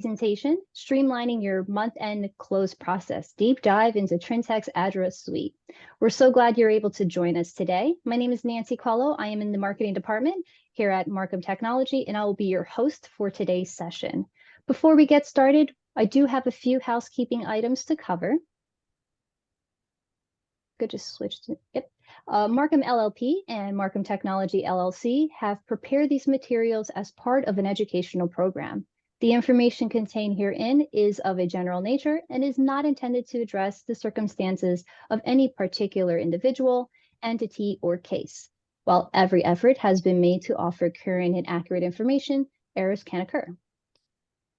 presentation, Streamlining Your Month-End Close Process, Deep Dive into Trintech's Adra Suite. We're so glad you're able to join us today. My name is Nancy Quello. I am in the marketing department here at Markham Technology, and I will be your host for today's session. Before we get started, I do have a few housekeeping items to cover. Could just switch to, yep. Markham LLP and Markham Technology LLC have prepared these materials as part of an educational program. The information contained herein is of a general nature and is not intended to address the circumstances of any particular individual, entity, or case. While every effort has been made to offer current and accurate information, errors can occur.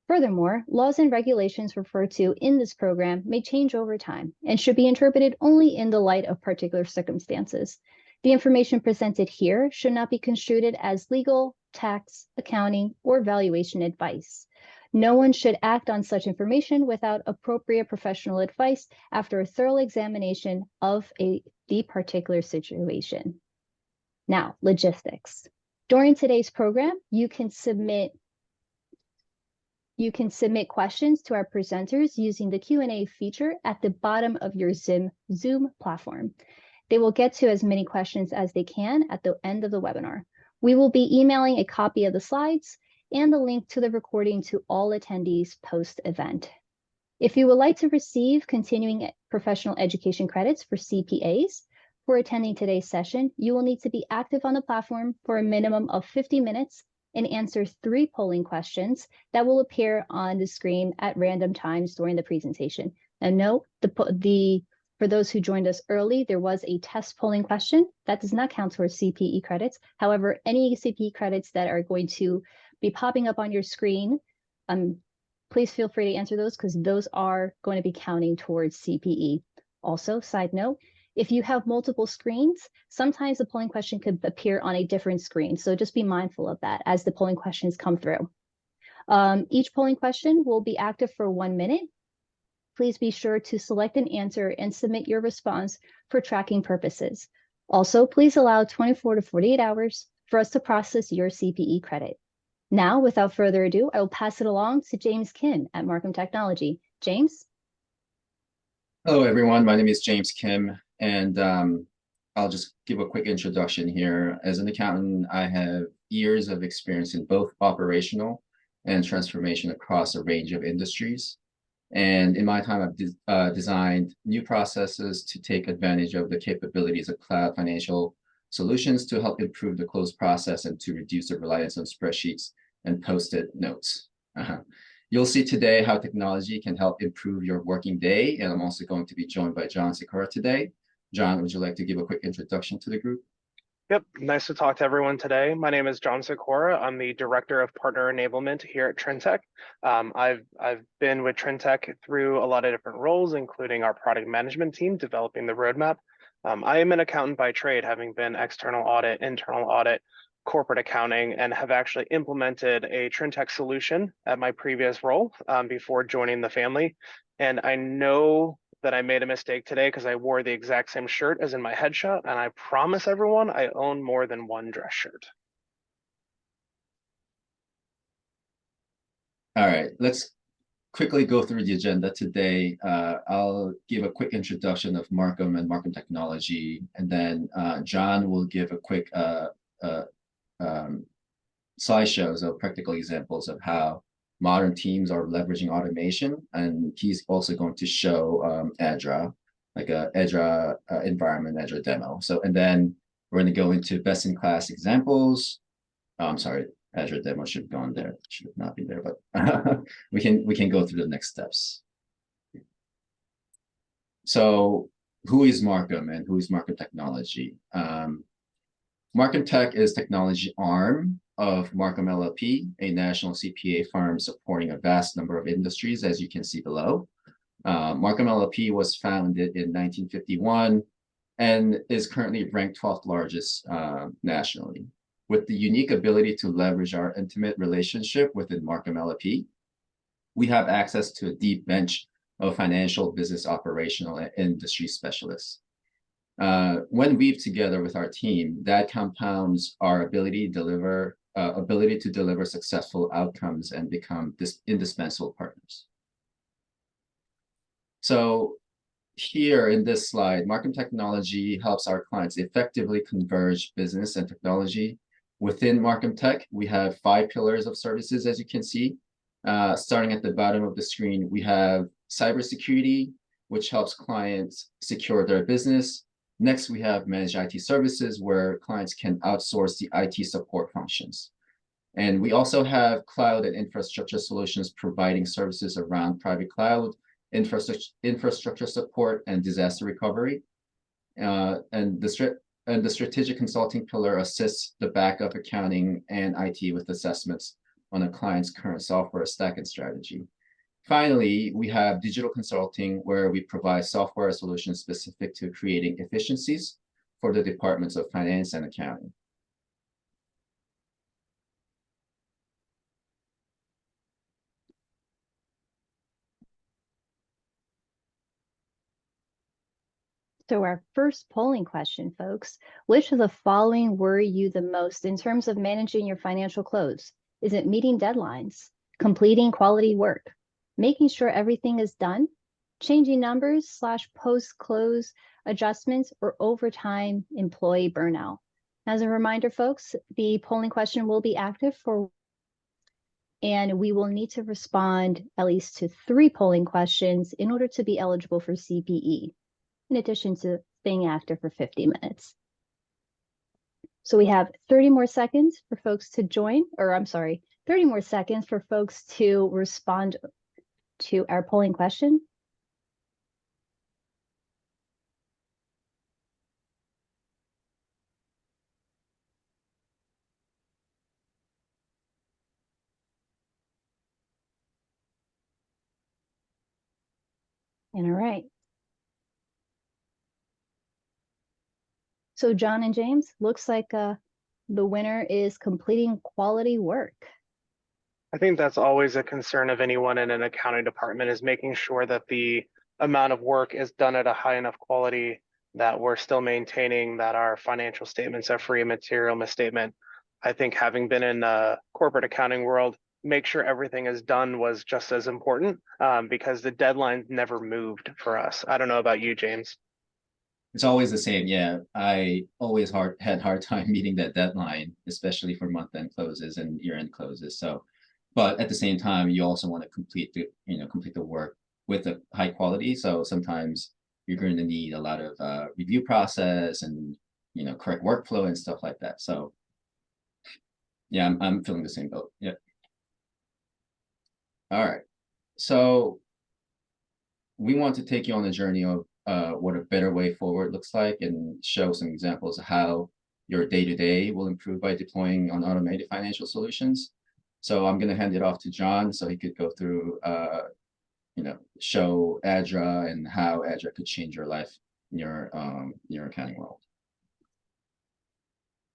Furthermore, laws and regulations referred to in this program may change over time and should be interpreted only in the light of particular circumstances. The information presented here should not be construed as legal, tax, accounting, or valuation advice. No one should act on such information without appropriate professional advice after a thorough examination of the particular situation. Now, logistics. During today's program, you can submit questions to our presenters using the Q&A feature at the bottom of your Zoom platform. They will get to as many questions as they can at the end of the webinar. We will be emailing a copy of the slides and the link to the recording to all attendees post-event. If you would like to receive continuing professional education credits for CPAs for attending today's session, you will need to be active on the platform for a minimum of 50 minutes and answer 3 polling questions that will appear on the screen at random times during the presentation. And note, for those who joined us early, there was a test polling question that does not count towards CPE credits. However, any CPE credits that are going to be popping up on your screen, please feel free to answer those because those are going to be counting towards CPE. Also, side note, if you have multiple screens, sometimes the polling question could appear on a different screen. So just be mindful of that as the polling questions come through. Each polling question will be active for 1 minute. Please be sure to select an answer and submit your response for tracking purposes. Also, please allow 24 to 48 hours for us to process your CPE credit. Now, without further ado, I will pass it along to James Kim at Markham Technology. James? Hello, everyone. My name is James Kim, and I'll just give a quick introduction here. As an accountant, I have years of experience in both operational and transformation across a range of industries. And in my time, I've designed new processes to take advantage of the capabilities of cloud financial solutions to help improve the close process and to reduce the reliance on spreadsheets and post-it notes. You'll see today how technology can help improve your working day. And I'm also going to be joined by John Sikora today. John, would you like to give a quick introduction to the group? Yep, nice to talk to everyone today. My name is John Sikora. I'm the Director of Partner Enablement here at Trintech. I've been with Trintech through a lot of different roles, including our product management team, developing the roadmap. I am an accountant by trade, having been external audit, internal audit, corporate accounting, and have actually implemented a Trintech solution at my previous role before joining the family. And I know that I made a mistake today because I wore the exact same shirt as in my headshot, and I promise everyone I own more than one dress shirt. All right, let's quickly go through the agenda today. I'll give a quick introduction of Markham and Markham Technology, and then John will give a quick slideshows of practical examples of how modern teams are leveraging automation, and he's also going to show Adra, like a Adra environment, Adra demo. So, and then we're going to go into best-in-class examples. I'm sorry, Adra demo should have gone there. It should not be there, but we can go through the next steps. So, who is Markham and who is Markham Technology? Markham Tech is technology arm of Markham LLP, a national CPA firm supporting a vast number of industries, as you can see below. Markham LLP was founded in 1951 and is currently ranked 12th largest nationally. With the unique ability to leverage our intimate relationship within Markham LLP, we have access to a deep bench of financial, business, operational, and industry specialists. When weaved together with our team, that compounds our ability to deliver ability to deliver successful outcomes and become indispensable partners. So here in this slide, marketing technology helps our clients effectively converge business and technology. Within marketing tech, we have 5 pillars of services, as you can see. Starting at the bottom of the screen, we have cybersecurity, which helps clients secure their business. Next, we have managed IT services, where clients can outsource the IT support functions. And we also have cloud and infrastructure solutions, providing services around private cloud, infrastructure support, and disaster recovery. And the strategic consulting pillar assists the backup accounting and IT with assessments on a client's current software stack and strategy. Finally, we have digital consulting, where we provide software solutions specific to creating efficiencies for the departments of finance and accounting. So our first polling question, folks, which of the following worry you the most in terms of managing your financial close? Is it meeting deadlines, completing quality work, making sure everything is done, changing numbers / post-close adjustments, or overtime employee burnout? As a reminder, folks, the polling question will be active and we will need to respond at least to 3 polling questions in order to be eligible for CPE, in addition to staying active for 50 minutes. So we have 30 more seconds for folks to join, or I'm sorry, 30 more seconds for folks to respond to our polling question. And all right. So John and James, looks like the winner is completing quality work. I think that's always a concern of anyone in an accounting department, is making sure that the amount of work is done at a high enough quality that we're still maintaining that our financial statements are free of material misstatement. I think, having been in the corporate accounting world, make sure everything is done was just as important, because the deadlines never moved for us. I don't know about you, James. It's always the same. Yeah, I always had hard time meeting that deadline, especially for month-end closes and year-end closes. So, but at the same time, you also want to complete the work with a high quality. So sometimes you're going to need a lot of review process and correct workflow and stuff like that. So yeah, I'm feeling the same boat. Yeah. All right. So we want to take you on a journey of what a better way forward looks like, and show some examples of how your day-to-day will improve by deploying on automated financial solutions. So I'm going to hand it off to John so he could go through, show Adra and how Adra could change your life in your accounting world.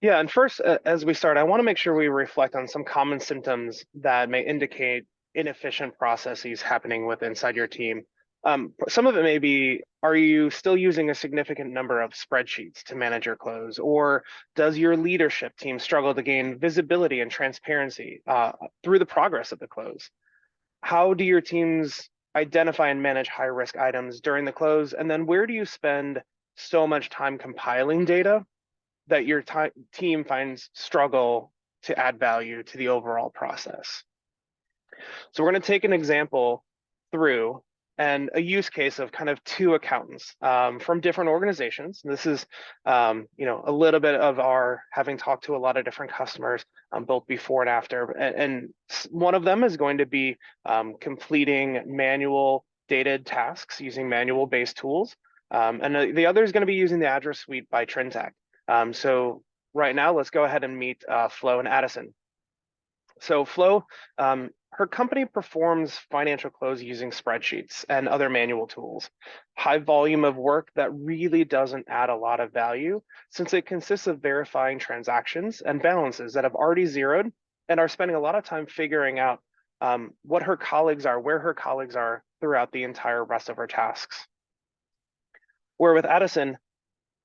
Yeah, and first, as we start, I want to make sure we reflect on some common symptoms that may indicate inefficient processes happening inside your team. Some of it may be, are you still using a significant number of spreadsheets to manage your close? Or does your leadership team struggle to gain visibility and transparency through the progress of the close? How do your teams identify and manage high-risk items during the close? And then where do you spend so much time compiling data that your team finds struggle to add value to the overall process? So we're going to take an example through and a use case of kind of 2 accountants from different organizations. This is, a little bit of our having talked to a lot of different customers, both before and after. And one of them is going to be completing manual dated tasks using manual-based tools. And the other is going to be using the Adra suite by Trintech. So right now, let's go ahead and meet Flo and Addison. So Flo, her company performs financial close using spreadsheets and other manual tools. High volume of work that really doesn't add a lot of value, since it consists of verifying transactions and balances that have already zeroed and are spending a lot of time figuring out what her colleagues are, where her colleagues are throughout the entire rest of her tasks. Where with Addison,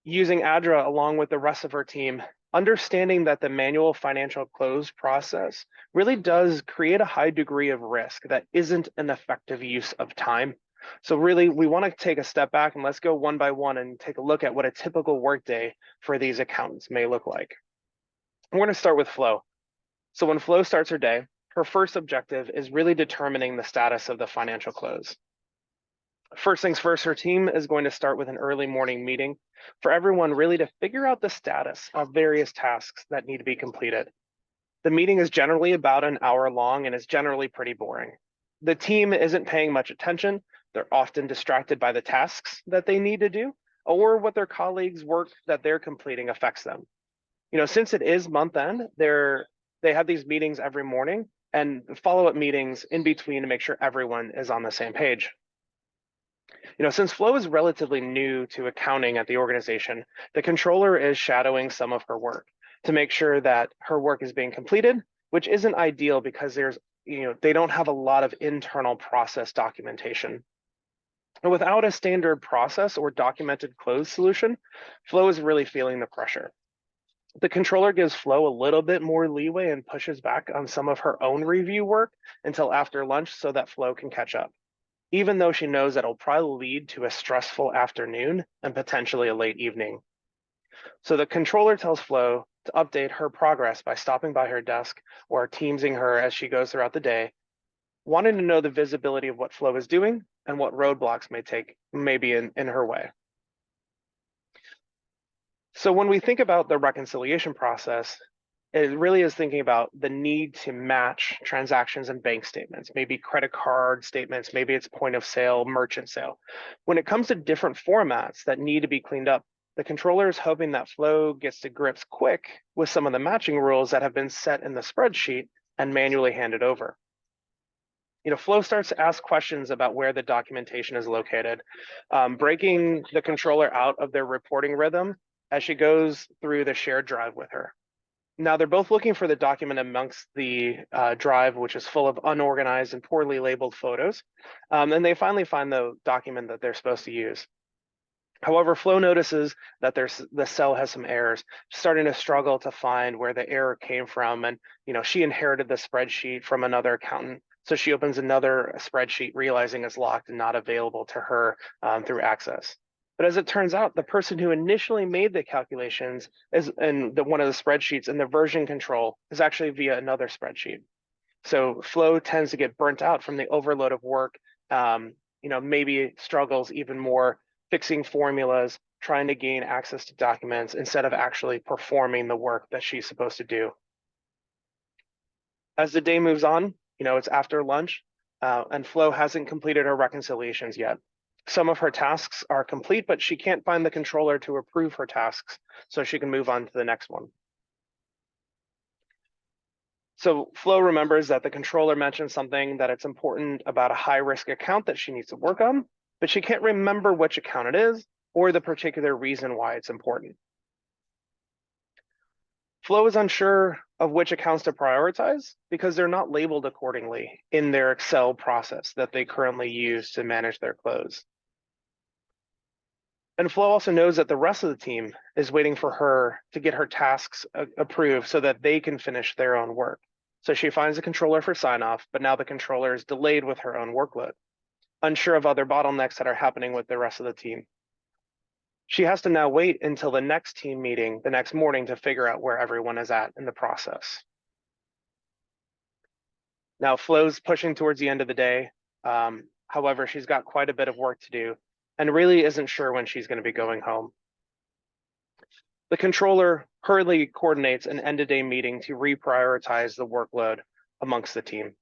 using Adra along with the rest of her team, understanding that the manual financial close process really does create a high degree of risk that isn't an effective use of time. So really, we want to take a step back and let's go one by one and take a look at what a typical workday for these accountants may look like. We're going to start with Flo. So when Flo starts her day, her first objective is really determining the status of the financial close. First things first, her team is going to start with an early morning meeting for everyone really to figure out the status of various tasks that need to be completed. The meeting is generally about an hour long and is generally pretty boring. The team isn't paying much attention. They're often distracted by the tasks that they need to do or what their colleagues' work that they're completing affects them. Since it is month end, they have these meetings every morning and follow-up meetings in between to make sure everyone is on the same page. Since Flo is relatively new to accounting at the organization, the controller is shadowing some of her work to make sure that her work is being completed, which isn't ideal because they don't have a lot of internal process documentation. And without a standard process or documented close solution, Flo is really feeling the pressure. The controller gives Flo a little bit more leeway and pushes back on some of her own review work until after lunch so that Flo can catch up, even though she knows that it'll probably lead to a stressful afternoon and potentially a late evening. So the controller tells Flo to update her progress by stopping by her desk or teamsing her as she goes throughout the day, wanting to know the visibility of what Flo is doing and what roadblocks may be in her way. So when we think about the reconciliation process, it really is thinking about the need to match transactions and bank statements, maybe credit card statements, maybe it's point of sale, merchant sale. When it comes to different formats that need to be cleaned up, the controller is hoping that Flo gets to grips quick with some of the matching rules that have been set in the spreadsheet and manually handed over. Flo starts to ask questions about where the documentation is located, breaking the controller out of their reporting rhythm as she goes through the shared drive with her. Now, they're both looking for the document amongst the drive, which is full of unorganized and poorly labeled photos. And they finally find the document that they're supposed to use. However, Flo notices that the cell has some errors, starting to struggle to find where the error came from. And she inherited the spreadsheet from another accountant. So she opens another spreadsheet, realizing it's locked and not available to her through Access. But as it turns out, the person who initially made the calculations is in one of the spreadsheets, and the version control is actually via another spreadsheet. So Flo tends to get burnt out from the overload of work, maybe struggles even more fixing formulas, trying to gain access to documents instead of actually performing the work that she's supposed to do. As the day moves on, it's after lunch, and Flo hasn't completed her reconciliations yet. Some of her tasks are complete, but she can't find the controller to approve her tasks, so she can move on to the next one. So Flo remembers that the controller mentioned something that it's important about a high-risk account that she needs to work on, but she can't remember which account it is or the particular reason why it's important. Flo is unsure of which accounts to prioritize because they're not labeled accordingly in their Excel process that they currently use to manage their close. And Flo also knows that the rest of the team is waiting for her to get her tasks approved so that they can finish their own work. So she finds the controller for sign-off, but now the controller is delayed with her own workload, unsure of other bottlenecks that are happening with the rest of the team. She has to now wait until the next team meeting the next morning to figure out where everyone is at in the process. Now, Flo's pushing towards the end of the day. However, she's got quite a bit of work to do and really isn't sure when she's going to be going home. The controller hurriedly coordinates an end-of-day meeting to reprioritize the workload amongst the team.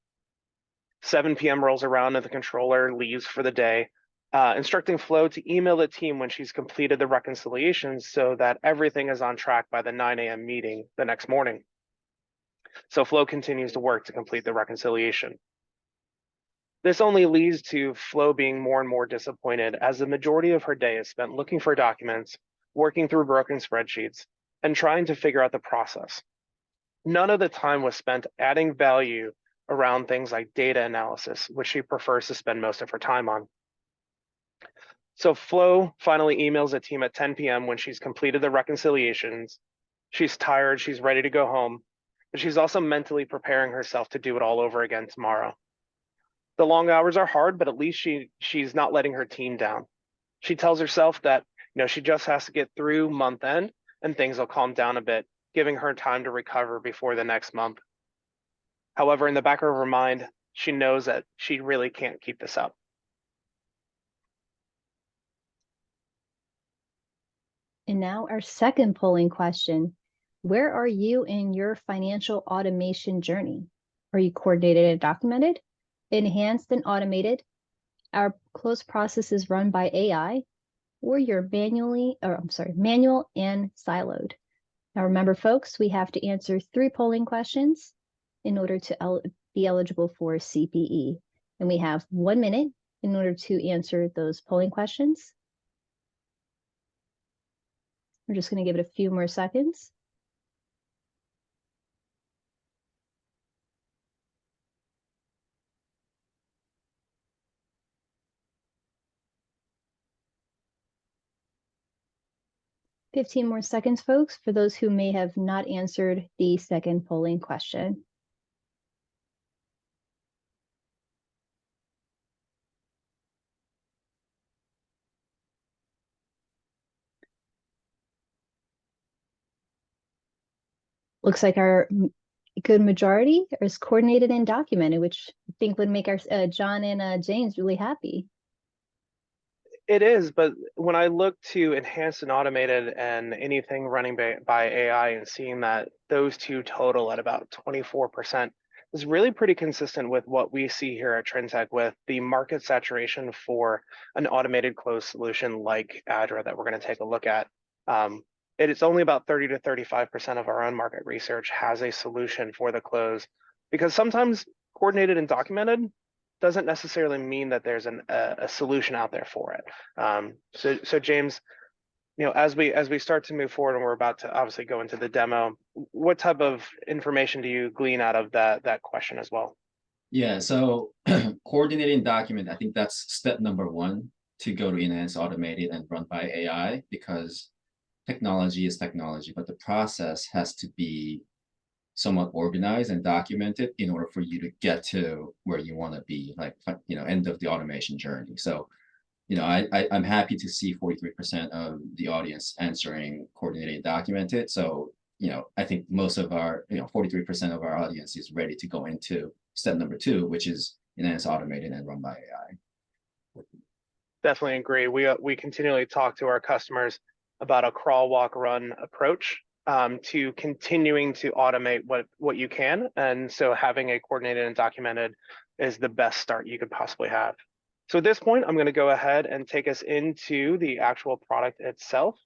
7 p.m. rolls around and the controller leaves for the day, instructing Flo to email the team when she's completed the reconciliations so that everything is on track by the 9 a.m. meeting the next morning. So Flo continues to work to complete the reconciliation. This only leads to Flo being more and more disappointed as the majority of her day is spent looking for documents, working through broken spreadsheets, and trying to figure out the process. None of the time was spent adding value around things like data analysis, which she prefers to spend most of her time on. So Flo finally emails the team at 10 p.m. when she's completed the reconciliations, She's tired, she's ready to go home, but she's also mentally preparing herself to do it all over again tomorrow. The long hours are hard, but at least she's not letting her team down. She tells herself that, she just has to get through month end and things will calm down a bit, giving her time to recover before the next month. However, in the back of her mind, she knows that she really can't keep this up. And now our second polling question. Where are you in your financial automation journey? Are you coordinated and documented, enhanced and automated? Our close process is run by AI, or you're manual and siloed. Now remember, folks, we have to answer 3 polling questions in order to be eligible for CPE. And we have 1 minute in order to answer those polling questions. We're just going to give it a few more seconds. "15 more seconds, folks, for those who may have not answered the second polling question. Looks like our good majority is coordinated and documented, which I think would make our John and James really happy. It is, but when I look to enhanced and automated and anything running by AI and seeing that those two total at about 24% is really pretty consistent with what we see here at Trintech with the market saturation for an automated close solution like Adra that we're going to take a look at. It's only about 30 to 35% of our own market research has a solution for the close, because sometimes coordinated and documented doesn't necessarily mean that there's a solution out there for it. So James, as we start to move forward and we're about to obviously go into the demo, what type of information do you glean out of that question as well? Yeah, so coordinating document, I think that's step number 1 to go to enhance, automated, and run by AI, because technology is technology, but the process has to be somewhat organized and documented in order for you to get to where you want to be, like, end of the automation journey. So, I'm happy to see 43% of the audience answering coordinated and documented. So, I think most of our, 43% of our audience is ready to go into step number 2, which is enhance, automated, and run by AI. Definitely agree. We continually talk to our customers about a crawl, walk, run approach to continuing to automate what you can. And so having a coordinated and documented is the best start you could possibly have. So at this point, I'm going to go ahead and take us into the actual product itself.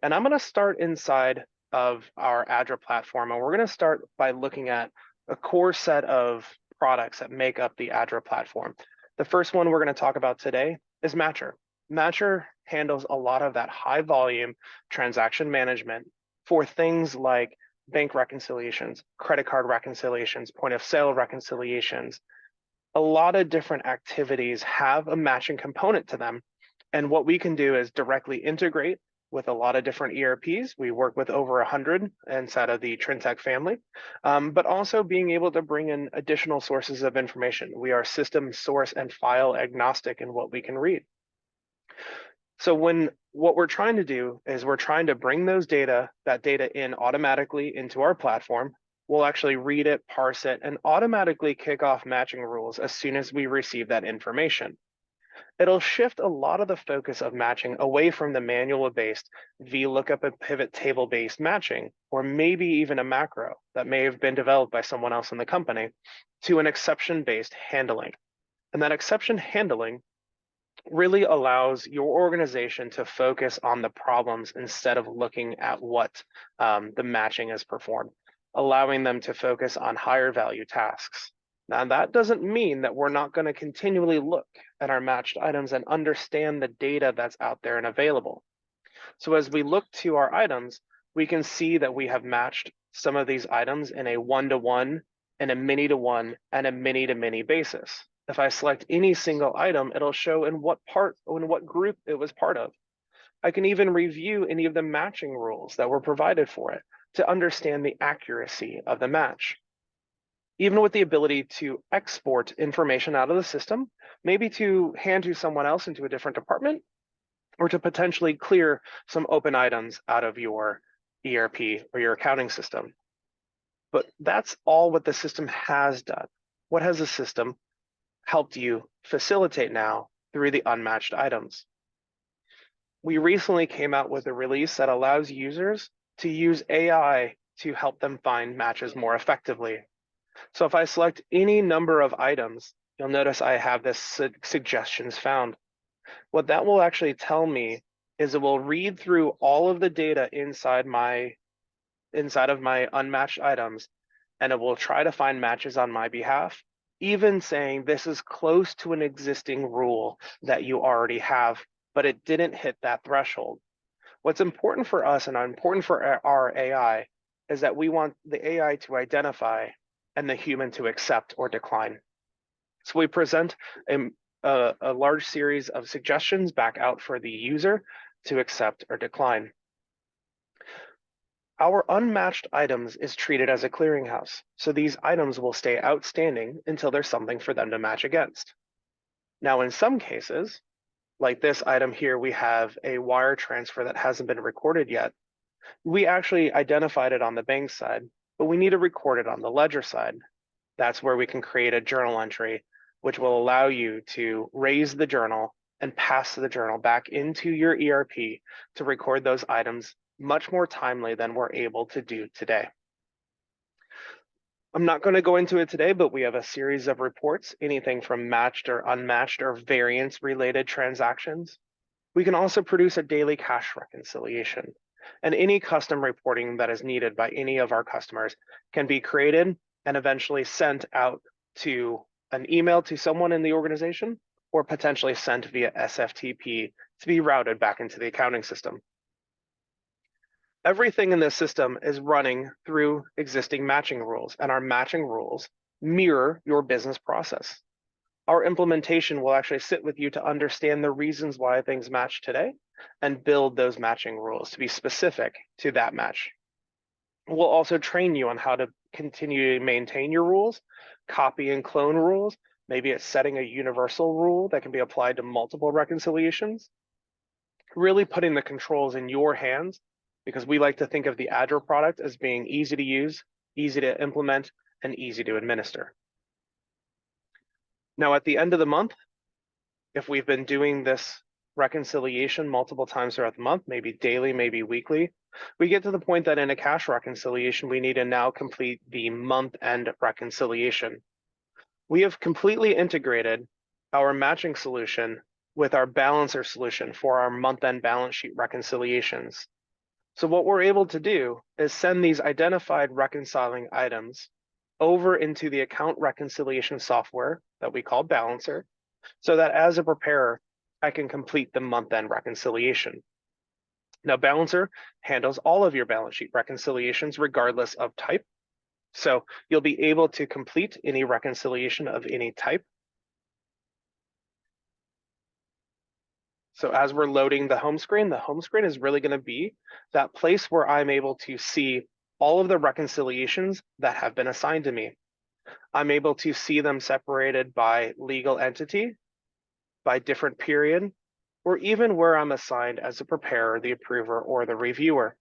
And I'm going to start inside of our Adra platform. And we're going to start by looking at a core set of products that make up the Adra platform. The first one we're going to talk about today is Matcher. Matcher handles a lot of that high volume transaction management for things like bank reconciliations, credit card reconciliations, point of sale reconciliations. A lot of different activities have a matching component to them. And what we can do is directly integrate with a lot of different ERPs. We work with over 100 inside of the Trintech family, but also being able to bring in additional sources of information. We are system, source, and file agnostic in what we can read. So what we're trying to do is we're trying to bring that data in automatically into our platform. We'll actually read it, parse it, and automatically kick off matching rules as soon as we receive that information. It'll shift a lot of the focus of matching away from the manual-based VLOOKUP and pivot table-based matching, or maybe even a macro that may have been developed by someone else in the company, to an exception-based handling. And that exception handling really allows your organization to focus on the problems instead of looking at what the matching is performed, allowing them to focus on higher value tasks. Now, that doesn't mean that we're not going to continually look at our matched items and understand the data that's out there and available. So as we look to our items, we can see that we have matched some of these items in a one-to-one, and a many-to-one, and a many-to-many basis. If I select any single item, it'll show in what group it was part of. I can even review any of the matching rules that were provided for it to understand the accuracy of the match. Even with the ability to export information out of the system, maybe to hand to someone else into a different department, or to potentially clear some open items out of your ERP or your accounting system. But that's all what the system has done. What has the system helped you facilitate now through the unmatched items? We recently came out with a release that allows users to use AI to help them find matches more effectively. So if I select any number of items, you'll notice I have this suggestions found. What that will actually tell me is it will read through all of the data inside of my unmatched items, and it will try to find matches on my behalf, even saying this is close to an existing rule that you already have, but it didn't hit that threshold. What's important for us and important for our AI is that we want the AI to identify and the human to accept or decline. So we present a large series of suggestions back out for the user to accept or decline. Our unmatched items is treated as a clearinghouse, so these items will stay outstanding until there's something for them to match against. Now, in some cases, like this item here, we have a wire transfer that hasn't been recorded yet. We actually identified it on the bank side, but we need to record it on the ledger side. That's where we can create a journal entry, which will allow you to raise the journal and pass the journal back into your ERP to record those items much more timely than we're able to do today. I'm not going to go into it today, but we have a series of reports, anything from matched or unmatched or variance related transactions. We can also produce a daily cash reconciliation, and any custom reporting that is needed by any of our customers can be created and eventually sent out to an email to someone in the organization, or potentially sent via SFTP to be routed back into the accounting system. Everything in this system is running through existing matching rules, and our matching rules mirror your business process. Our implementation will actually sit with you to understand the reasons why things match today and build those matching rules to be specific to that match. We'll also train you on how to continue to maintain your rules, copy and clone rules. Maybe it's setting a universal rule that can be applied to multiple reconciliations. Really putting the controls in your hands, because we like to think of the Adra product as being easy to use, easy to implement, and easy to administer. Now, at the end of the month, if we've been doing this reconciliation multiple times throughout the month, maybe daily, maybe weekly, we get to the point that in a cash reconciliation, we need to now complete the month-end reconciliation. We have completely integrated our matching solution with our balancer solution for our month-end balance sheet reconciliations. So what we're able to do is send these identified reconciling items over into the account reconciliation software that we call Balancer, so that as a preparer, I can complete the month-end reconciliation. Now, Balancer handles all of your balance sheet reconciliations regardless of type. So you'll be able to complete any reconciliation of any type. So as we're loading the home screen is really going to be that place where I'm able to see all of the reconciliations that have been assigned to me. I'm able to see them separated by legal entity, by different period, or even where I'm assigned as a preparer, the approver, or the reviewer.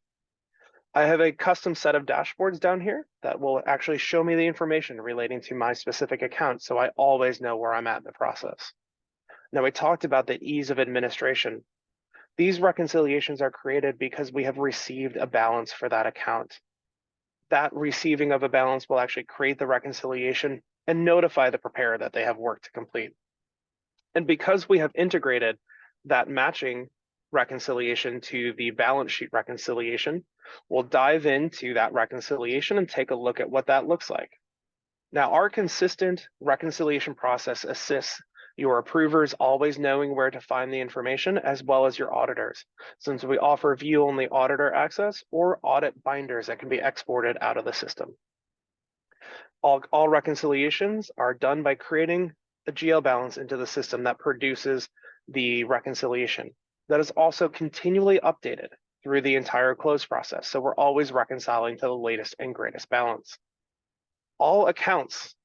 I have a custom set of dashboards down here that will actually show me the information relating to my specific account, so I always know where I'm at in the process. Now, we talked about the ease of administration. These reconciliations are created because we have received a balance for that account. That receiving of a balance will actually create the reconciliation and notify the preparer that they have work to complete. And because we have integrated that matching reconciliation to the balance sheet reconciliation, we'll dive into that reconciliation and take a look at what that looks like. Now, our consistent reconciliation process assists your approvers always knowing where to find the information, as well as your auditors, since we offer view-only auditor access or audit binders that can be exported out of the system. All reconciliations are done by creating a GL balance into the system that produces the reconciliation. That is also continually updated through the entire close process. So we're always reconciling to the latest and greatest balance. All accounts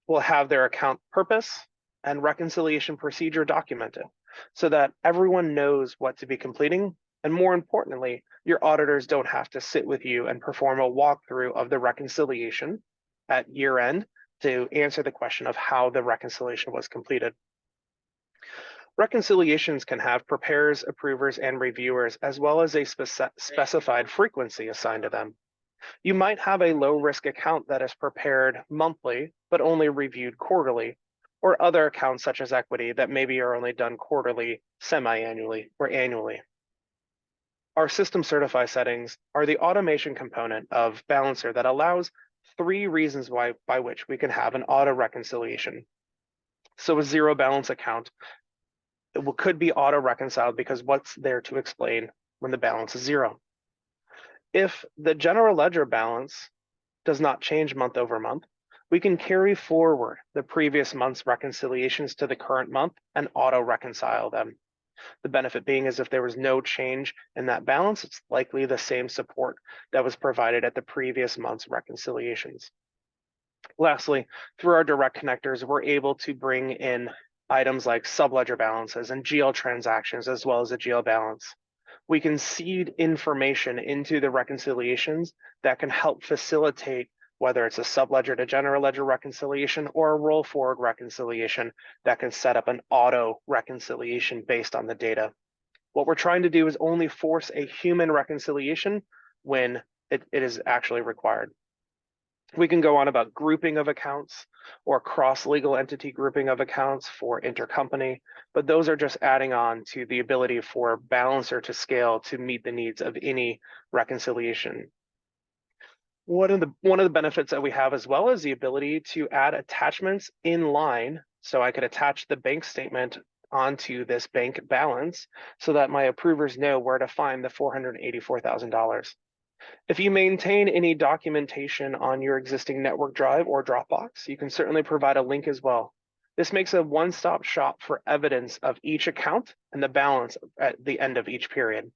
will have their account purpose and reconciliation procedure documented so that everyone knows what to be completing. And more importantly, your auditors don't have to sit with you and perform a walkthrough of the reconciliation at year end to answer the question of how the reconciliation was completed. Reconciliations can have preparers, approvers, and reviewers, as well as a specified frequency assigned to them. You might have a low-risk account that is prepared monthly, but only reviewed quarterly, or other accounts such as equity that maybe are only done quarterly, semi-annually, or annually. Our system certify settings are the automation component of Balancer that allows 3 reasons by which we can have an auto reconciliation. So a zero balance account could be auto reconciled because what's there to explain when the balance is 0? If the general ledger balance does not change month over month, we can carry forward the previous month's reconciliations to the current month and auto reconcile them. The benefit being is if there was no change in that balance, it's likely the same support that was provided at the previous month's reconciliations. Lastly, through our direct connectors, we're able to bring in items like subledger balances and GL transactions, as well as a GL balance. We can seed information into the reconciliations that can help facilitate whether it's a subledger to general ledger reconciliation or a roll forward reconciliation that can set up an auto reconciliation based on the data. What we're trying to do is only force a human reconciliation when it is actually required. We can go on about grouping of accounts or cross-legal entity grouping of accounts for intercompany, but those are just adding on to the ability for Balancer to scale to meet the needs of any reconciliation. One of the benefits that we have as well is the ability to add attachments in line. So I could attach the bank statement onto this bank balance so that my approvers know where to find the $484,000. If you maintain any documentation on your existing network drive or Dropbox, you can certainly provide a link as well. This makes a one-stop shop for evidence of each account and the balance at the end of each period.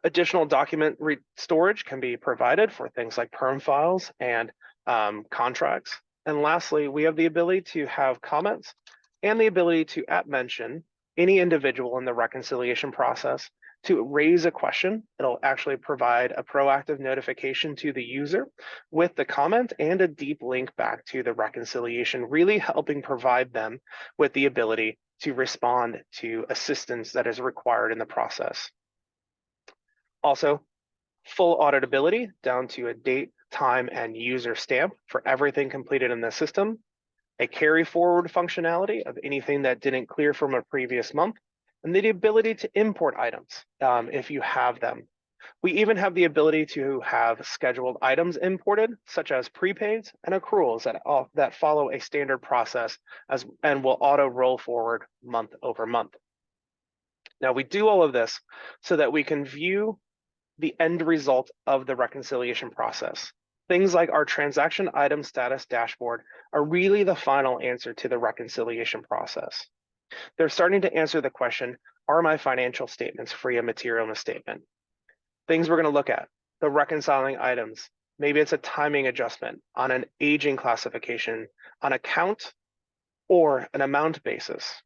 Additional document storage can be provided for things like perm files and contracts. And lastly, we have the ability to have comments and the ability to @mention any individual in the reconciliation process to raise a question. It'll actually provide a proactive notification to the user with the comment and a deep link back to the reconciliation, really helping provide them with the ability to respond to assistance that is required in the process. Also, full auditability down to a date, time, and user stamp for everything completed in the system, a carry forward functionality of anything that didn't clear from a previous month, and the ability to import items if you have them. We even have the ability to have scheduled items imported, such as prepaids and accruals that follow a standard process and will auto roll forward month over month. Now, we do all of this so that we can view the end result of the reconciliation process. Things like our transaction item status dashboard are really the final answer to the reconciliation process. They're starting to answer the question, are my financial statements free of material misstatement? Things we're going to look at, the reconciling items. Maybe it's a timing adjustment on an aging classification, on account, or an amount basis.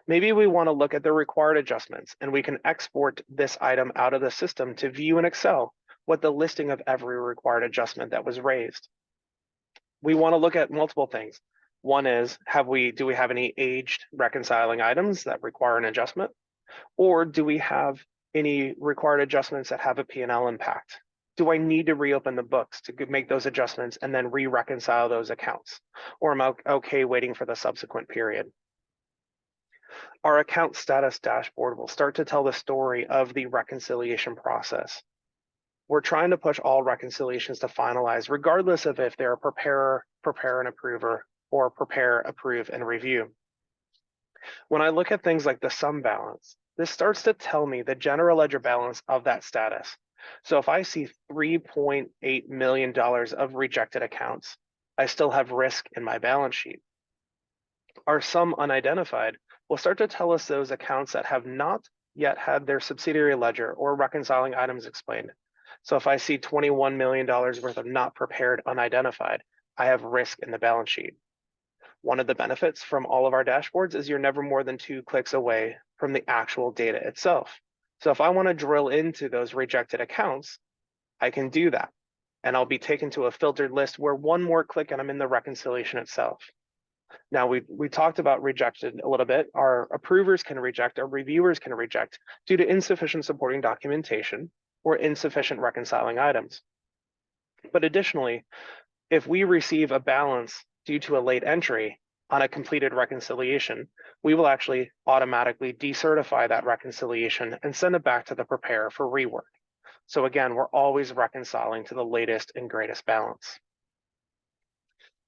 Maybe we want to look at the required adjustments, and we can export this item out of the system to view in Excel what the listing of every required adjustment that was raised. We want to look at multiple things. One is, do we have any aged reconciling items that require an adjustment? Or do we have any required adjustments that have a P&L impact? Do I need to reopen the books to make those adjustments and then re-reconcile those accounts? Or am I okay waiting for the subsequent period? Our account status dashboard will start to tell the story of the reconciliation process. We're trying to push all reconciliations to finalize, regardless of if they're a preparer, prepare and approver, or prepare, approve, and review. When I look at things like the sum balance, this starts to tell me the general ledger balance of that status. So if I see $3.8 million of rejected accounts, I still have risk in my balance sheet. Our sum unidentified will start to tell us those accounts that have not yet had their subsidiary ledger or reconciling items explained. So if I see $21 million worth of not prepared unidentified, I have risk in the balance sheet. One of the benefits from all of our dashboards is you're never more than 2 clicks away from the actual data itself. So if I want to drill into those rejected accounts, I can do that. And I'll be taken to a filtered list where one more click and I'm in the reconciliation itself. Now, we talked about rejected a little bit. Our approvers can reject, our reviewers can reject due to insufficient supporting documentation or insufficient reconciling items. But additionally, if we receive a balance due to a late entry on a completed reconciliation, we will actually automatically decertify that reconciliation and send it back to the preparer for rework. So again, we're always reconciling to the latest and greatest balance.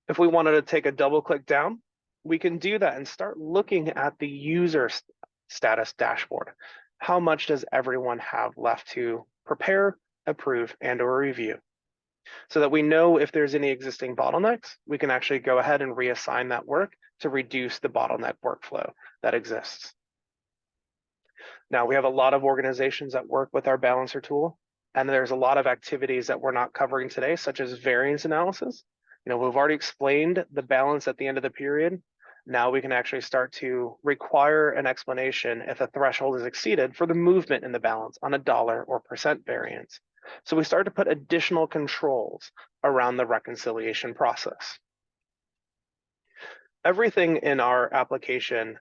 If we wanted to take a double click down, we can do that and start looking at the user status dashboard. How much does everyone have left to prepare, approve, and or review? So that we know if there's any existing bottlenecks, we can actually go ahead and reassign that work to reduce the bottleneck workflow that exists. Now, we have a lot of organizations that work with our balancer tool, and there's a lot of activities that we're not covering today, such as variance analysis. We've already explained the balance at the end of the period. Now we can actually start to require an explanation if a threshold is exceeded for the movement in the balance on a dollar or percent variance. So we start to put additional controls around the reconciliation process. Everything in our application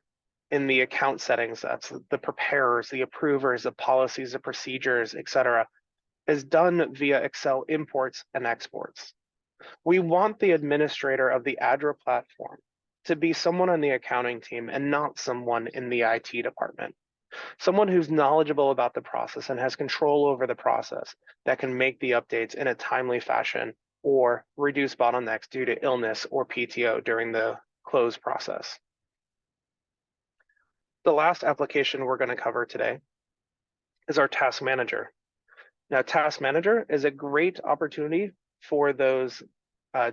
in the account settings, that's the preparers, the approvers, the policies, the procedures, etc., is done via Excel imports and exports. We want the administrator of the Adra platform to be someone on the accounting team and not someone in the IT department. Someone who's knowledgeable about the process and has control over the process that can make the updates in a timely fashion or reduce bottlenecks due to illness or PTO during the close process. The last application we're going to cover today is our Task Manager. Now, Task Manager is a great opportunity for those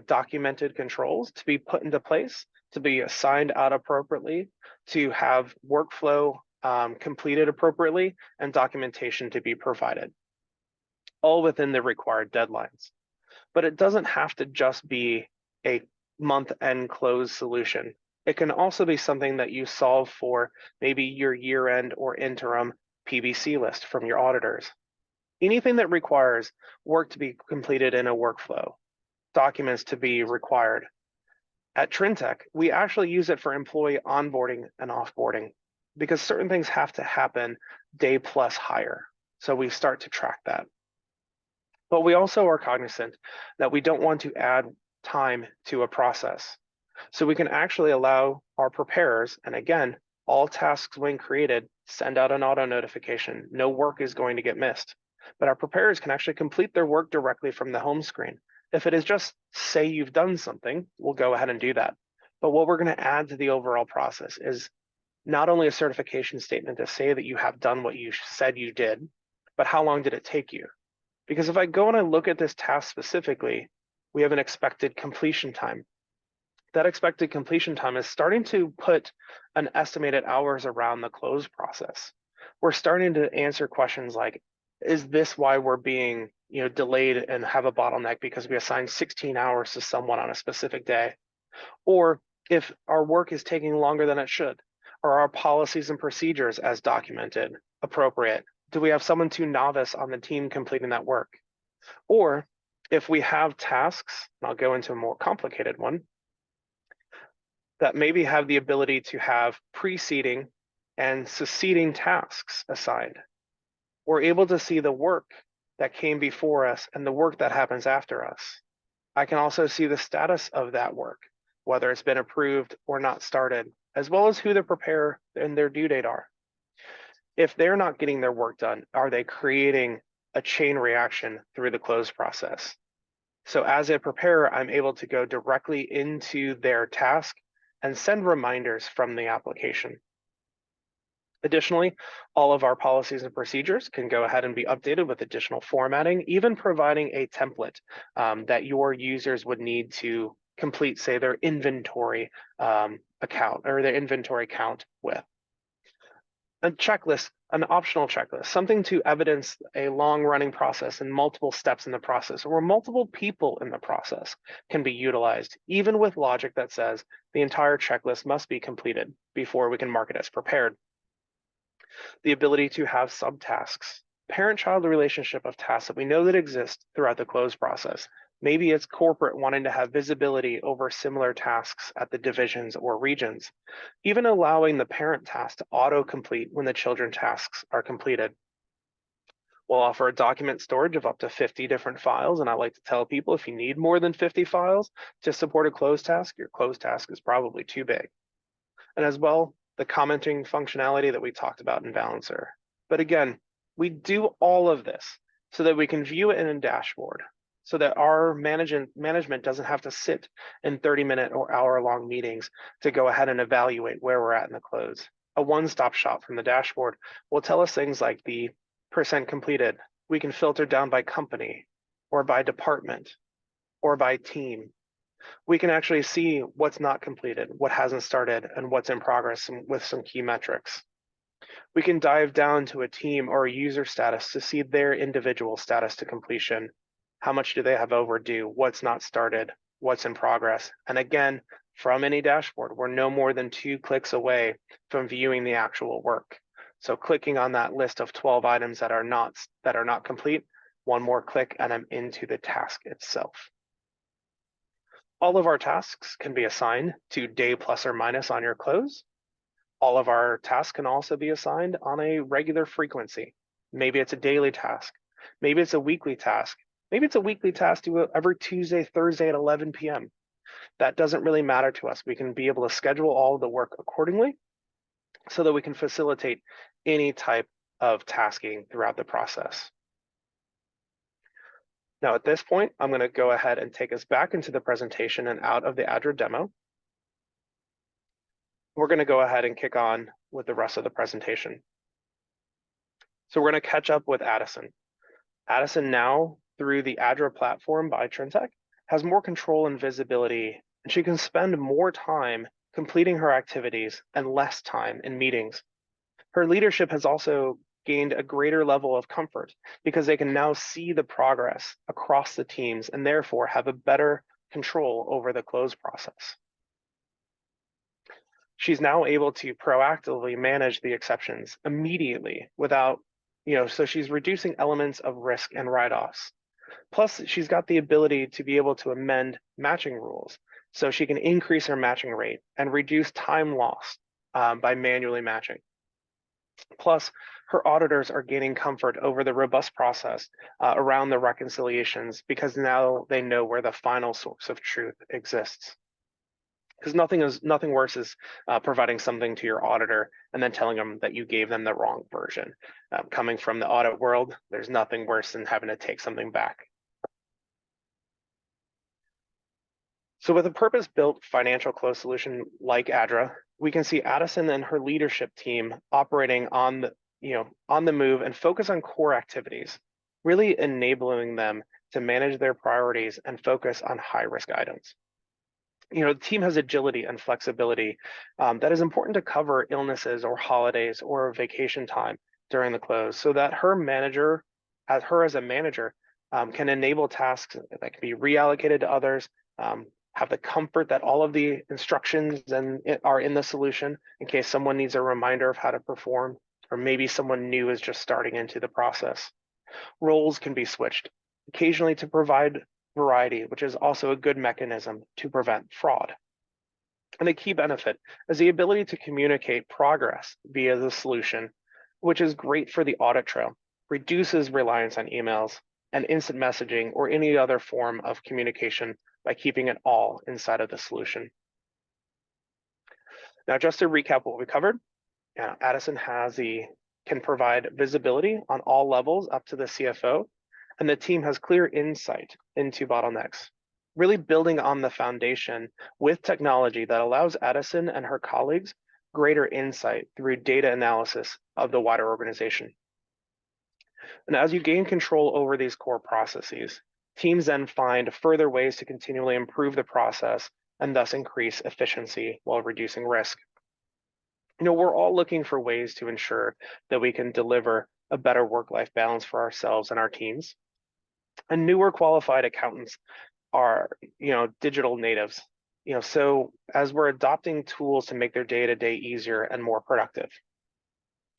documented controls to be put into place, to be assigned out appropriately, to have workflow completed appropriately, and documentation to be provided, all within the required deadlines. But it doesn't have to just be a month-end close solution. It can also be something that you solve for maybe your year-end or interim PBC list from your auditors. Anything that requires work to be completed in a workflow, documents to be required. At Trintech, we actually use it for employee onboarding and offboarding because certain things have to happen day plus hire. So we start to track that. But we also are cognizant that we don't want to add time to a process. So we can actually allow our preparers, and again, all tasks when created, send out an auto notification. No work is going to get missed. But our preparers can actually complete their work directly from the home screen. If it is just say you've done something, we'll go ahead and do that. But what we're going to add to the overall process is not only a certification statement to say that you have done what you said you did, but how long did it take you? Because if I go and I look at this task specifically, we have an expected completion time. That expected completion time is starting to put an estimated hours around the close process. We're starting to answer questions like, is this why we're being delayed and have a bottleneck because we assigned 16 hours to someone on a specific day? Or if our work is taking longer than it should, are our policies and procedures as documented appropriate? Do we have someone too novice on the team completing that work? Or if we have tasks, and I'll go into a more complicated one, that maybe have the ability to have preceding and succeeding tasks assigned. We're able to see the work that came before us and the work that happens after us. I can also see the status of that work, whether it's been approved or not started, as well as who the preparer and their due date are. If they're not getting their work done, are they creating a chain reaction through the close process? So as a preparer, I'm able to go directly into their task and send reminders from the application. Additionally, all of our policies and procedures can go ahead and be updated with additional formatting, even providing a template that your users would need to complete, say, their inventory account or their inventory count with. A checklist, an optional checklist, something to evidence a long-running process and multiple steps in the process, or multiple people in the process can be utilized, even with logic that says the entire checklist must be completed before we can mark it as prepared. The ability to have subtasks, parent-child relationship of tasks that we know that exist throughout the close process. Maybe it's corporate wanting to have visibility over similar tasks at the divisions or regions, even allowing the parent task to auto-complete when the children tasks are completed. We'll offer a document storage of up to 50 different files, and I like to tell people if you need more than 50 files to support a closed task, your closed task is probably too big. And as well, the commenting functionality that we talked about in Balancer. But again, we do all of this so that we can view it in a dashboard, so that our management doesn't have to sit in 30-minute or hour-long meetings to go ahead and evaluate where we're at in the close. A one-stop shop from the dashboard will tell us things like the % completed. We can filter down by company or by department or by team. We can actually see what's not completed, what hasn't started, and what's in progress with some key metrics. We can dive down to a team or a user status to see their individual status to completion. How much do they have overdue? What's not started? What's in progress? And again, from any dashboard, we're no more than 2 clicks away from viewing the actual work. So clicking on that list of 12 items that are not complete, one more click and I'm into the task itself. All of our tasks can be assigned to day plus or minus on your close. All of our tasks can also be assigned on a regular frequency. Maybe it's a daily task. Maybe it's a weekly task. Maybe it's a weekly task to every Tuesday, Thursday at 11 p.m. That doesn't really matter to us. We can be able to schedule all of the work accordingly so that we can facilitate any type of tasking throughout the process. Now, at this point, I'm going to go ahead and take us back into the presentation and out of the Adra demo. We're going to go ahead and kick on with the rest of the presentation. So we're going to catch up with Addison. Addison now, through the Adra platform by Trintech, has more control and visibility, and she can spend more time completing her activities and less time in meetings. Her leadership has also gained a greater level of comfort because they can now see the progress across the teams and therefore have a better control over the close process. She's now able to proactively manage the exceptions immediately without, so she's reducing elements of risk and write-offs. Plus, she's got the ability to be able to amend matching rules, so she can increase her matching rate and reduce time lost by manually matching. Plus, her auditors are gaining comfort over the robust process around the reconciliations because now they know where the final source of truth exists. Because nothing worse is providing something to your auditor and then telling them that you gave them the wrong version. Coming from the audit world, there's nothing worse than having to take something back. So with a purpose-built financial close solution like Adra, we can see Addison and her leadership team operating on the move and focus on core activities, really enabling them to manage their priorities and focus on high-risk items. The team has agility and flexibility that is important to cover illnesses or holidays or vacation time during the close so that her as a manager can enable tasks that can be reallocated to others, have the comfort that all of the instructions are in the solution in case someone needs a reminder of how to perform, or maybe someone new is just starting into the process. Roles can be switched occasionally to provide variety, which is also a good mechanism to prevent fraud. And a key benefit is the ability to communicate progress via the solution, which is great for the audit trail, reduces reliance on emails and instant messaging or any other form of communication by keeping it all inside of the solution. Now, just to recap what we covered, Addison can provide visibility on all levels up to the CFO, and the team has clear insight into bottlenecks, really building on the foundation with technology that allows Addison and her colleagues greater insight through data analysis of the wider organization. And as you gain control over these core processes, teams then find further ways to continually improve the process and thus increase efficiency while reducing risk. we're all looking for ways to ensure that we can deliver a better work-life balance for ourselves and our teams. And newer qualified accountants are, digital natives. So as we're adopting tools to make their day-to-day easier and more productive,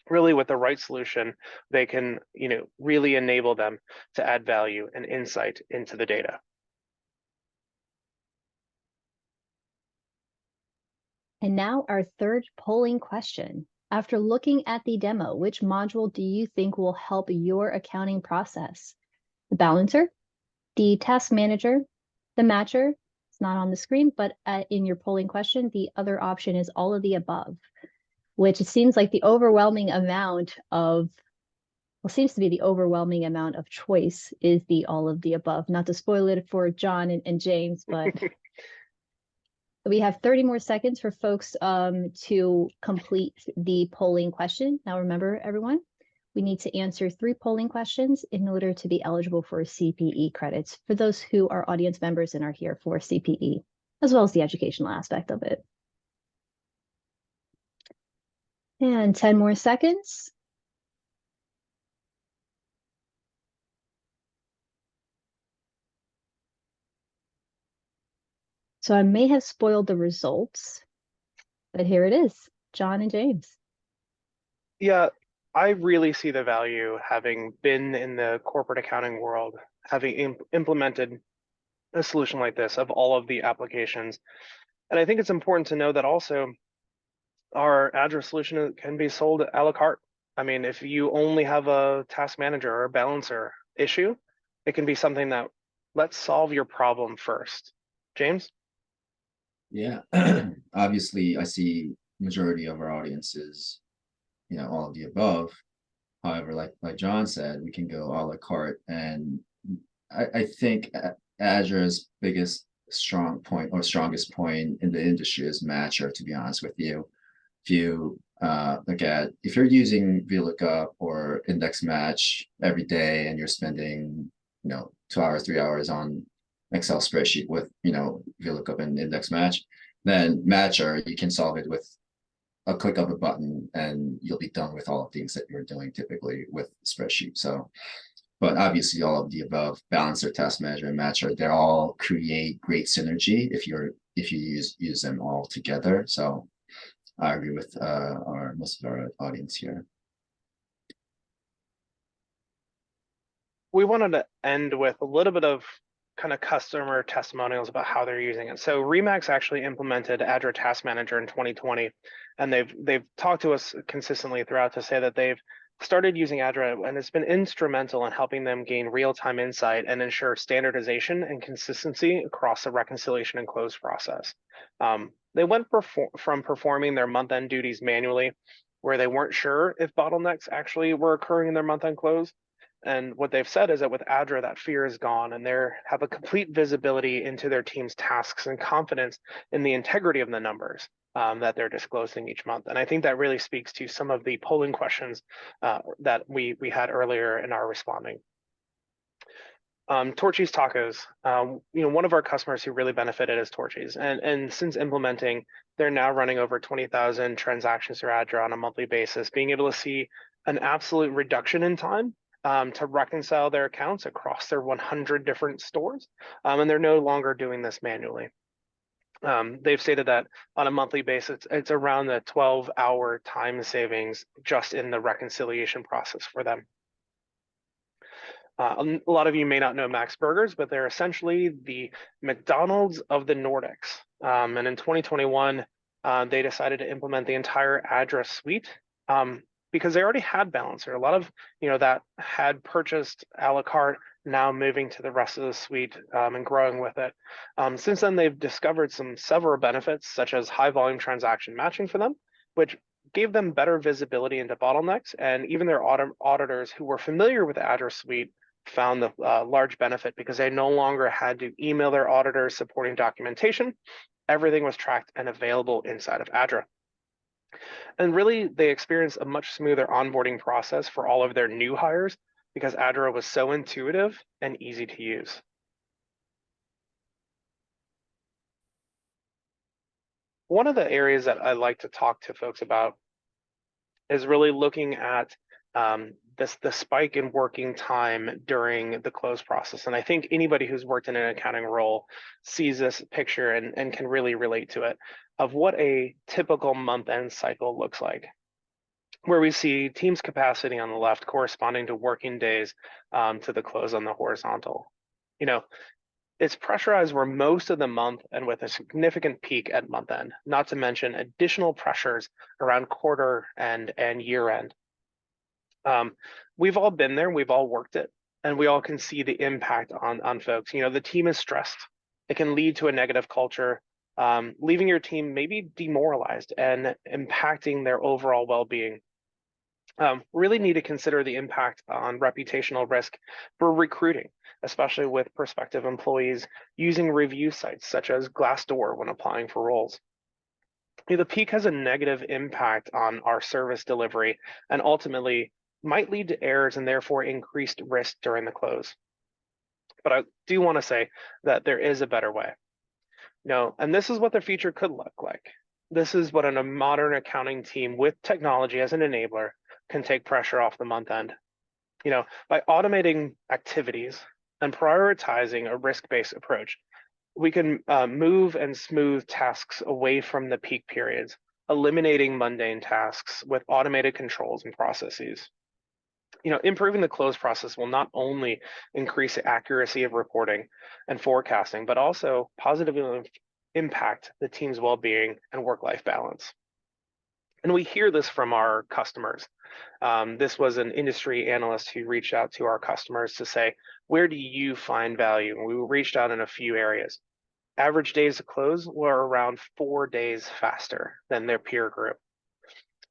really with the right solution, they can, really enable them to add value and insight into the data. And now our third polling question. After looking at the demo, which module do you think will help your accounting process? The balancer, the task manager, the matcher? It's not on the screen, but in your polling question, the other option is all of the above, which it seems like the overwhelming amount of, well, seems to be the overwhelming amount of choice is the all of the above. Not to spoil it for John and James, but we have 30 more seconds for folks to complete the polling question. Now, remember, everyone, we need to answer 3 polling questions in order to be eligible for CPE credits for those who are audience members and are here for CPE, as well as the educational aspect of it. And 10 more seconds. So I may have spoiled the results, but here it is, John and James. Yeah, I really see the value having been in the corporate accounting world, having implemented a solution like this of all of the applications. And I think it's important to know that also our Adra solution can be sold a la carte. I mean, if you only have a task manager or a balancer issue, it can be something that, let's solve your problem first. James? Yeah, obviously I see majority of our audiences, all of the above. However, like John said, we can go a la carte, and I think Adra's biggest strong point or strongest point in the industry is matcher, to be honest with you. If you look at, if you're using VLOOKUP or index match every day and you're spending 2 hours 3 hours on Excel spreadsheet with VLOOKUP and index match, then matcher, you can solve it with a click of a button and you'll be done with all of things that you're doing typically with spreadsheet. So, but obviously all of the above, balancer, task manager, and matcher, they all create great synergy if you use them all together. So I agree with most of our audience here. We wanted to end with a little bit of kind of customer testimonials about how they're using it. So Remax actually implemented Adra Task Manager in 2020, and they've talked to us consistently throughout to say that they've started using Adra, and it's been instrumental in helping them gain real-time insight and ensure standardization and consistency across the reconciliation and close process. They went from performing their month-end duties manually, where they weren't sure if bottlenecks actually were occurring in their month-end close. And what they've said is that with Adra, that fear is gone, and they have a complete visibility into their team's tasks and confidence in the integrity of the numbers that they're disclosing each month. And I think that really speaks to some of the polling questions that we had earlier in our responding. Torchy's Tacos, one of our customers who really benefited is Torchy's, and since implementing, they're now running over 20,000 transactions through Adra on a monthly basis, being able to see an absolute reduction in time to reconcile their accounts across their 100 different stores, and they're no longer doing this manually. They've stated that on a monthly basis, it's around the 12-hour time savings just in the reconciliation process for them. A lot of you may not know Max Burgers, but they're essentially the McDonald's of the Nordics. And in 2021, they decided to implement the entire Adra suite because they already had Balancer. A lot of that had purchased a la carte, now moving to the rest of the suite and growing with it. Since then, they've discovered several benefits, such as high volume transaction matching for them, which gave them better visibility into bottlenecks. And even their auditors who were familiar with the Adra suite found the large benefit because they no longer had to email their auditors supporting documentation. Everything was tracked and available inside of Adra. And really, they experienced a much smoother onboarding process for all of their new hires because Adra was so intuitive and easy to use. One of the areas that I like to talk to folks about is really looking at the spike in working time during the close process. And I think anybody who's worked in an accounting role sees this picture and can really relate to it, of what a typical month-end cycle looks like, where we see team's capacity on the left corresponding to working days to the close on the horizontal. You know, it's pressurized where most of the month and with a significant peak at month end, not to mention additional pressures around quarter and year end. We've all been there, we've all worked it, and we all can see the impact on folks. You know, the team is stressed. It can lead to a negative culture, leaving your team maybe demoralized and impacting their overall well-being. Really need to consider the impact on reputational risk for recruiting, especially with prospective employees using review sites such as Glassdoor when applying for roles. The peak has a negative impact on our service delivery and ultimately might lead to errors and therefore increased risk during the close. But I do want to say that there is a better way. And this is what the future could look like. This is what a modern accounting team with technology as an enabler can take pressure off the month end. By automating activities and prioritizing a risk-based approach, we can move and smooth tasks away from the peak periods, eliminating mundane tasks with automated controls and processes. Improving the close process will not only increase the accuracy of reporting and forecasting, but also positively impact the team's well-being and work-life balance. And we hear this from our customers. This was an industry analyst who reached out to our customers to say, where do you find value? And we reached out in a few areas. Average days to close were around 4 days faster than their peer group.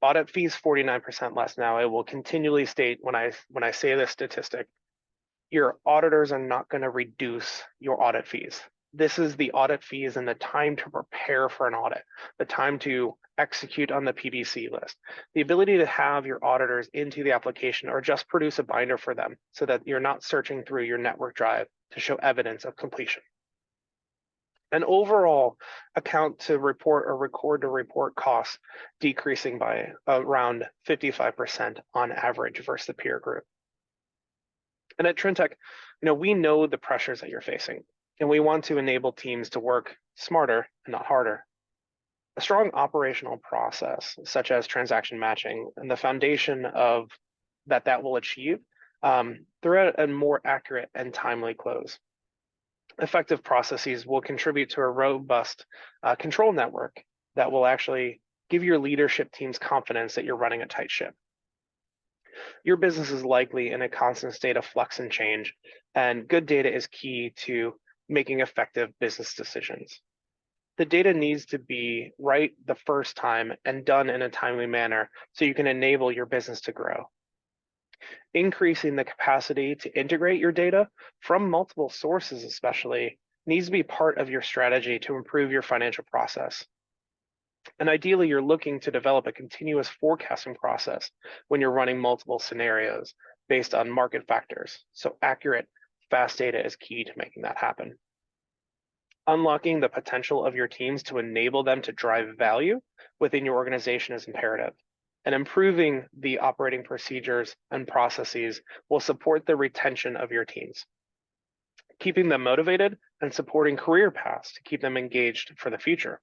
Audit fees 49% less. Now, I will continually state when I say this statistic, your auditors are not going to reduce your audit fees. This is the audit fees and the time to prepare for an audit, the time to execute on the PBC list, the ability to have your auditors into the application or just produce a binder for them so that you're not searching through your network drive to show evidence of completion. And overall, account to report or record to report costs decreasing by around 55% on average versus the peer group. And at Trintech, we know the pressures that you're facing, and we want to enable teams to work smarter and not harder. A strong operational process, such as transaction matching, and the foundation of that will achieve through a more accurate and timely close. Effective processes will contribute to a robust control network that will actually give your leadership teams confidence that you're running a tight ship. Your business is likely in a constant state of flux and change, and good data is key to making effective business decisions. The data needs to be right the first time and done in a timely manner so you can enable your business to grow. Increasing the capacity to integrate your data from multiple sources especially needs to be part of your strategy to improve your financial process. And ideally, you're looking to develop a continuous forecasting process when you're running multiple scenarios based on market factors. So accurate, fast data is key to making that happen. Unlocking the potential of your teams to enable them to drive value within your organization is imperative. And improving the operating procedures and processes will support the retention of your teams, keeping them motivated and supporting career paths to keep them engaged for the future.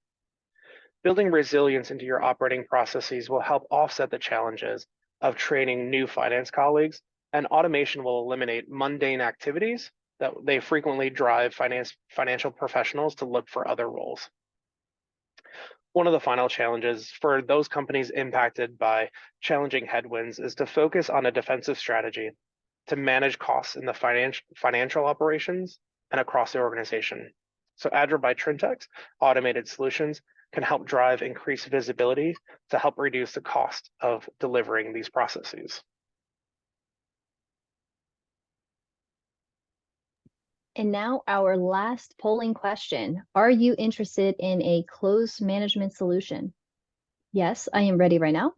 Building resilience into your operating processes will help offset the challenges of training new finance colleagues, and automation will eliminate mundane activities that they frequently drive financial professionals to look for other roles. One of the final challenges for those companies impacted by challenging headwinds is to focus on a defensive strategy to manage costs in the financial operations and across the organization. So Adra by Trintech automated solutions can help drive increased visibility to help reduce the cost of delivering these processes. And now our last polling question. Are you interested in a close management solution? Yes, I am ready right now.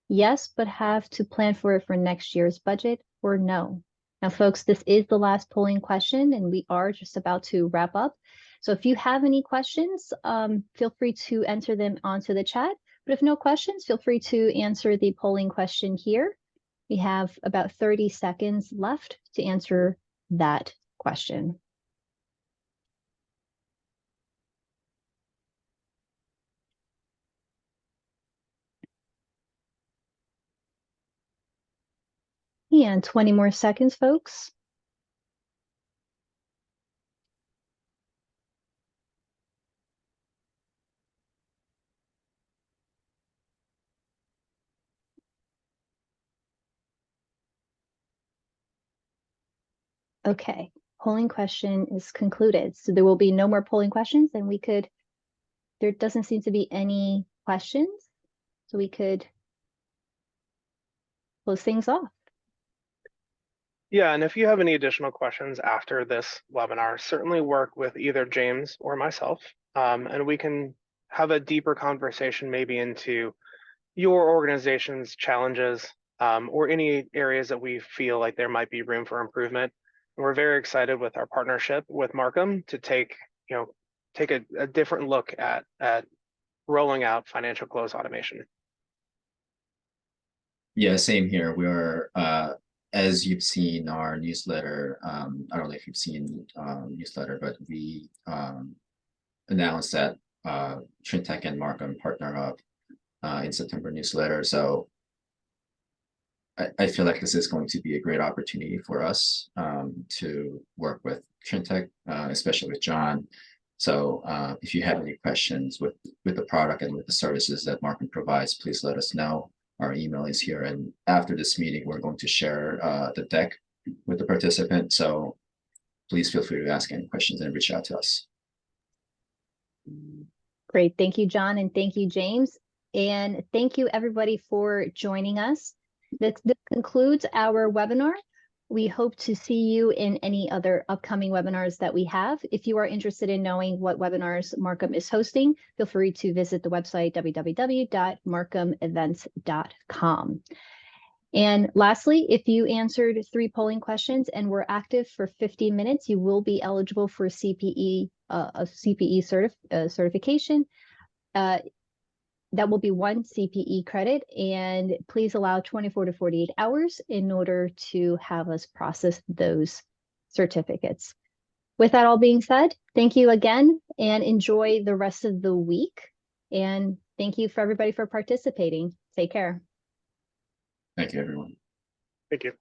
Yes, but have to plan for it for next year's budget, or no? Now, folks, this is the last polling question, and we are just about to wrap up. So if you have any questions, feel free to enter them onto the chat. But if no questions, feel free to answer the polling question here. We have about 30 seconds left to answer that question. And 20 more seconds, folks. Okay, polling question is concluded. So there will be no more polling questions, and there doesn't seem to be any questions. So we could close things off. Yeah, and if you have any additional questions after this webinar, certainly work with either James or myself, and we can have a deeper conversation maybe into your organization's challenges or any areas that we feel like there might be room for improvement. And we're very excited with our partnership with Markham to take a different look at rolling out financial close automation. Yeah, same here. We're as you've seen our newsletter, I don't know if you've seen newsletter, but we announced that Trintech and Markham partner up in September newsletter. So I feel like this is going to be a great opportunity for us to work with Trintech, especially with John. So if you have any questions with the product and with the services that Markham provides, please let us know. Our email is here. And after this meeting, we're going to share the deck with the participant. So please feel free to ask any questions and reach out to us. Great. Thank you, John, and thank you, James. And thank you, everybody, for joining us. This concludes our webinar. We hope to see you in any other upcoming webinars that we have. If you are interested in knowing what webinars Markham is hosting, feel free to visit the website www.markhamevents.com. And lastly, if you answered 3 polling questions and were active for 50 minutes, you will be eligible for a CPE certification. That will be 1 CPE credit, and please allow 24 to 48 hours in order to have us process those certificates. With that all being said, thank you again and enjoy the rest of the week. And thank you for everybody for participating. Take care. Thank you, everyone. Thank you.